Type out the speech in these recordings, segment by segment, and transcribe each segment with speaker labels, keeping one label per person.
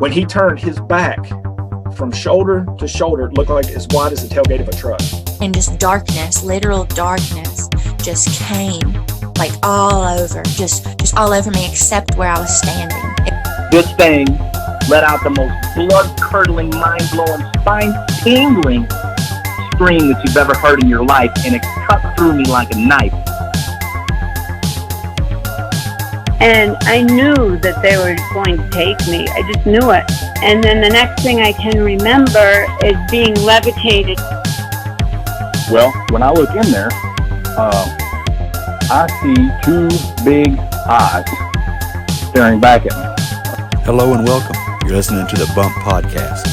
Speaker 1: When he turned his back from shoulder to shoulder, it looked like as wide as the tailgate of a truck.
Speaker 2: And just darkness, literal darkness, just came like all over, just all over me except where I was standing.
Speaker 3: This thing let out the most blood-curdling, mind-blowing, spine-tingling scream that you've ever heard in your life, and it cut through me like a knife.
Speaker 4: And I knew that they were going to take me. I just knew it. And then the next thing I can remember is being levitated.
Speaker 5: Well, when I look in there, I see two big eyes staring back at me.
Speaker 6: Hello and welcome. You're listening to the Bump Podcast,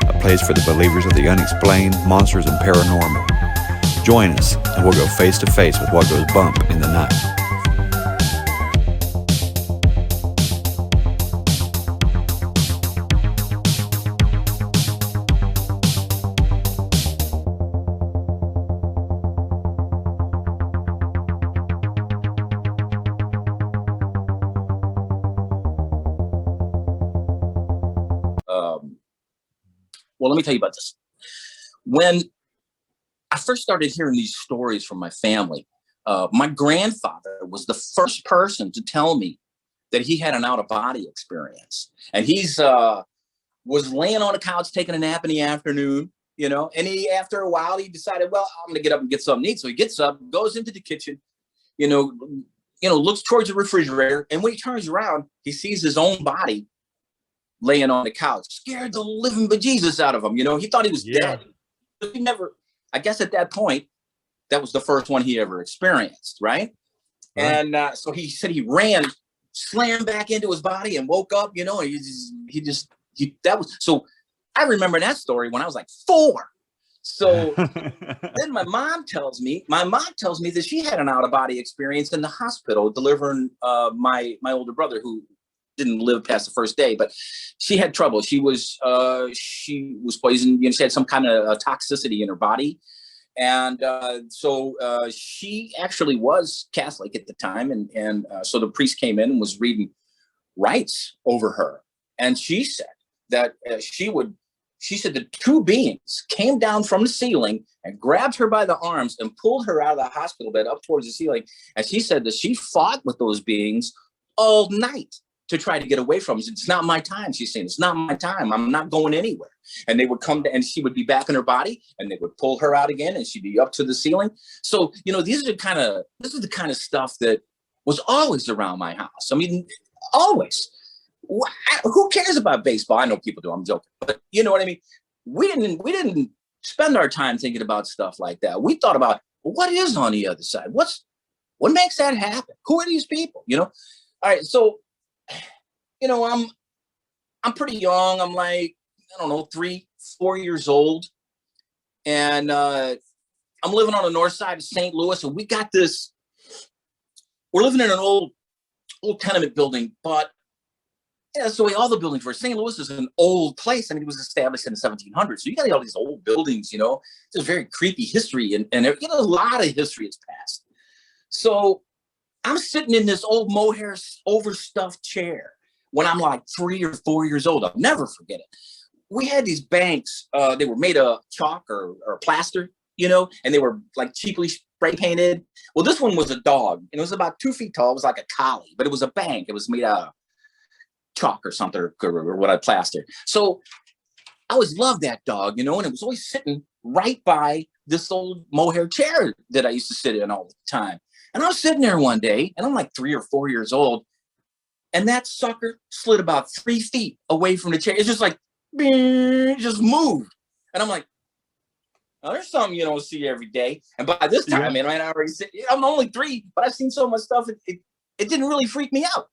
Speaker 6: a place for the believers of the unexplained, monsters, and paranormal. Join us, and we'll go face to face with what goes bump in the night.
Speaker 7: Well, let me tell you about this. When I first started hearing these stories from my family, my grandfather was the first person to tell me that he had an out-of-body experience. And he's was laying on a couch taking a nap in the afternoon, you know, and after a while, he decided, well, I'm going to get up and get something to eat. So he gets up, goes into the kitchen, looks towards the refrigerator. And when he turns around, he sees his own body laying on the couch, scared the living bejesus out of him. You know, he thought he was dead. But he never, I guess at that point, that was the first one he ever experienced, right? And so he said he ran, slammed back into his body and woke up, you know, and so I remember that story when I was like 4. So then my mom tells me that she had an out-of-body experience in the hospital delivering my older brother, who didn't live past the first day, but she had trouble. She was poisoned. You know, she had some kind of toxicity in her body. And so she actually was Catholic at the time. And so the priest came in and was reading rites over her. And she said that she said the two beings came down from the ceiling and grabbed her by the arms and pulled her out of the hospital bed up towards the ceiling. And she said that she fought with those beings all night to try to get away from us. It's not my time. She's saying, it's not my time. I'm not going anywhere. And they would come and she would be back in her body and they would pull her out again and she'd be up to the ceiling. So, you know, this is the kind of stuff that was always around my house. I mean, always. Who cares about baseball? I know people do. I'm joking, but you know what I mean? We didn't spend our time thinking about stuff like that. We thought about what is on the other side? What makes that happen? Who are these people? You know? All right. So, you know, I'm pretty young. I'm like, I don't know, 3-4 years old. And I'm living on the north side of St. Louis. And we're living in an old tenement building, but that's the way all the buildings were. St. Louis is an old place. I mean, it was established in the 1700s. So you got all these old buildings, you know, it's a very creepy history and you know, a lot of history has passed. So I'm sitting in this old mohair overstuffed chair when I'm like 3 or 4 years old. I'll never forget it. We had these banks. They were made of chalk or plaster, you know, and they were like cheaply spray painted. Well, this one was a dog and it was about 2 feet tall. It was like a collie, but it was a bank. It was made out of chalk or something or what I plastered. So I always loved that dog, you know, and it was always sitting right by this old mohair chair that I used to sit in all the time. And I was sitting there one day, and I'm like 3 or 4 years old, and that sucker slid about 3 feet away from the chair. It's just like, it just moved. And I'm like, oh, there's something you don't see every day. And by this time, man, I already said, I'm only 3, but I've seen so much stuff, it didn't really freak me out.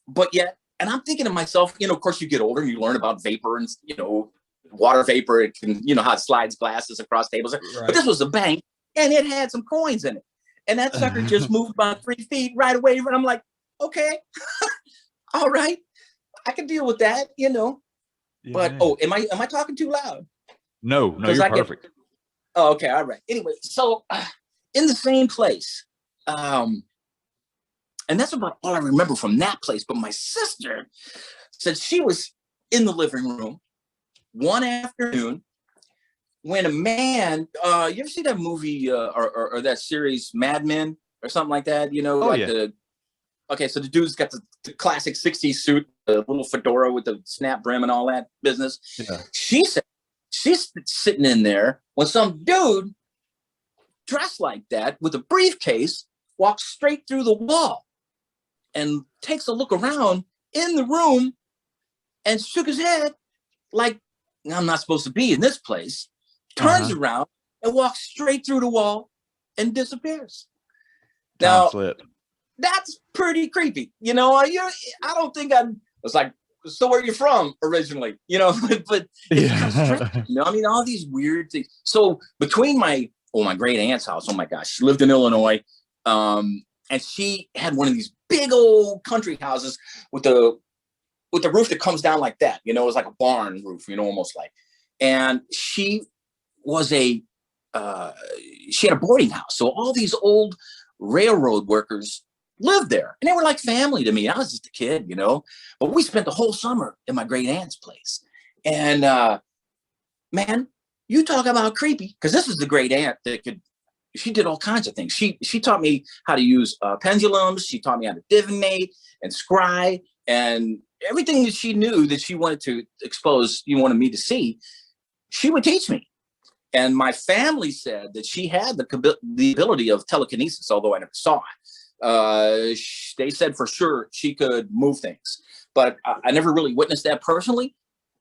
Speaker 7: But yet, and I'm thinking to myself, you know, of course you get older and you learn about vapor and, you know, water vapor. It can, you know, how it slides glasses across tables. Right. But this was a bank and it had some coins in it. And that sucker just moved about 3 feet right away. And I'm like, okay, all right, I can deal with that, you know. Yeah. But, am I talking too loud?
Speaker 6: No, you're perfect.
Speaker 7: Okay, all right. Anyway, so in the same place, and that's about all I remember from that place. But my sister said she was in the living room one afternoon when a man, you ever see that movie or that series Mad Men or something like that? You know, okay, so the dude's got the classic 60s suit, the little fedora with the snap brim and all that business. Yeah. She said she's sitting in there when some dude dressed like that with a briefcase walks straight through the wall and takes a look around in the room and shook his head like, I'm not supposed to be in this place, turns around and walks straight through the wall and disappears. Now, that's pretty creepy. You know, I don't think I was like, so where are you from originally? You know, but it's kind of strange. You know, I mean, all these weird things. So between my great aunt's house, oh my gosh, she lived in Illinois. And she had one of these big old country houses with the roof that comes down like that. You know, it was like a barn roof, you know, almost like. And she was she had a boarding house. So all these old railroad workers lived there, and they were like family to me. I was just a kid, you know, but we spent the whole summer in my great aunt's place. And man, you talk about creepy, because this is the great aunt that she did all kinds of things. She taught me how to use pendulums. She taught me how to divinate and scry, and everything that she knew that she wanted to expose, you wanted me to see, she would teach me. And my family said that she had the ability of telekinesis, although I never saw it. They said for sure she could move things, but I never really witnessed that personally.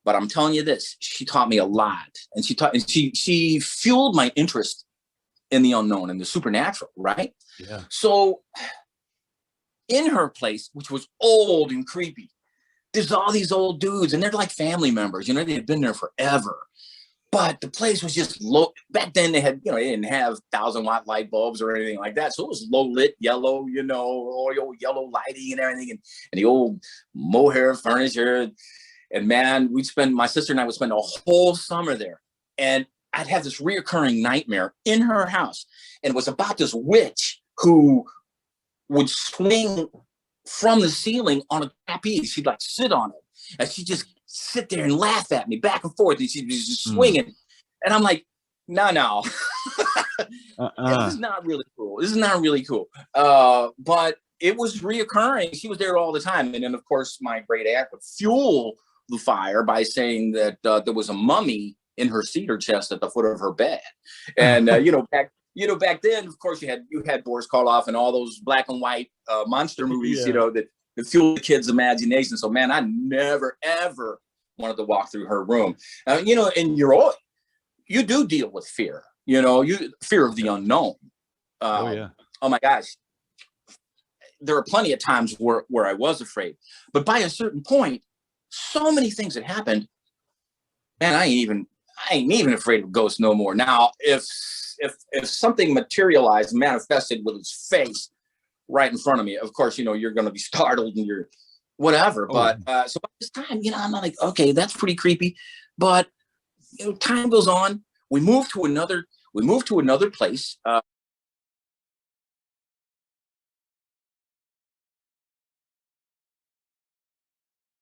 Speaker 7: But I'm telling you this, she taught me a lot, and she fueled my interest in the unknown and the supernatural, right? Yeah. So in her place, which was old and creepy, there's all these old dudes, and they're like family members, you know, they had been there forever. But the place was just low. Back then they had, you know, they didn't have 1,000-watt light bulbs or anything like that. So it was low lit, yellow, you know, all the old yellow lighting and everything, and the old mohair furniture. And man, my sister and I would spend a whole summer there. And I'd have this reoccurring nightmare in her house. And it was about this witch who would swing from the ceiling on a trapeze. She'd like sit on it, and she'd just sit there and laugh at me back and forth, and she'd be just swinging. And I'm like, no. This is not really cool. This is not really cool. But it was reoccurring. She was there all the time. And then, of course, my great aunt would fuel the fire by saying that there was a mummy in her cedar chest at the foot of her bed. And, back then, of course, you had Boris Karloff and all those black and white monster movies, you know, that fuel the kids' imagination. So, man, I never, ever wanted to walk through her room. You know, and you do deal with fear, you know, fear of the unknown. Oh my gosh. There are plenty of times where I was afraid, but by a certain point, so many things had happened, man, I ain't even afraid of ghosts no more. Now, if something materialized, manifested with its face right in front of me, of course, you know, you're going to be startled and you're whatever. But so by this time, you know, I'm not like, okay, that's pretty creepy. But you know, time goes on. We moved to another place.